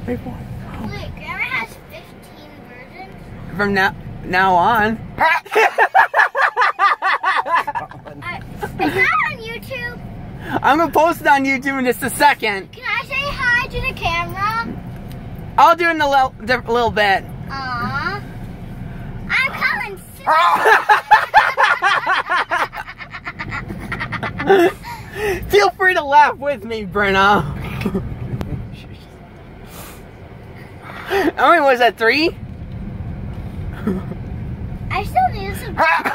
Wait, Grandma has 15 versions. from now on. Is that on YouTube? I'm gonna post it on YouTube in just a second. Can I say hi to the camera? I'll do it in a little bit. Aww. I'm calling Feel free to laugh with me, Brenna. How many was that, 3? I still need to subscribe.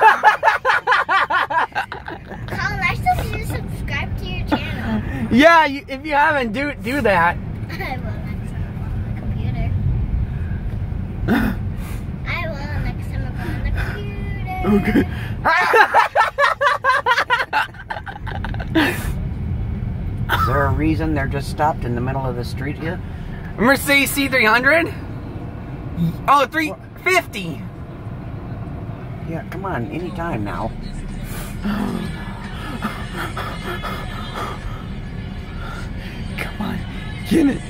Colin, I still need to subscribe to your channel. Yeah, if you haven't, do that. I will next time I'm on the computer. I will next time I'm on the computer. Okay. Is there a reason they're just stopped in the middle of the street here? Mercedes C300? Oh, 350. Yeah, come on, anytime now. Come on, get it.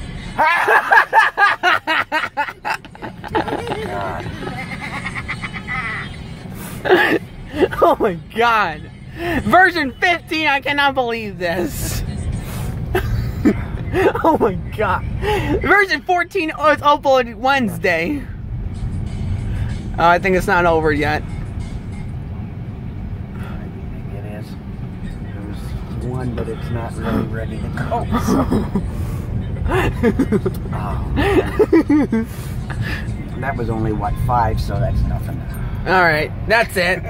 Oh my god. Version 15, I cannot believe this. Oh my god. Version 14 was uploaded Wednesday. I think it's not over yet. Maybe it is. There's one, but it's not really ready to go. So. Oh, that was only, what, 5, so that's nothing. Alright, that's it.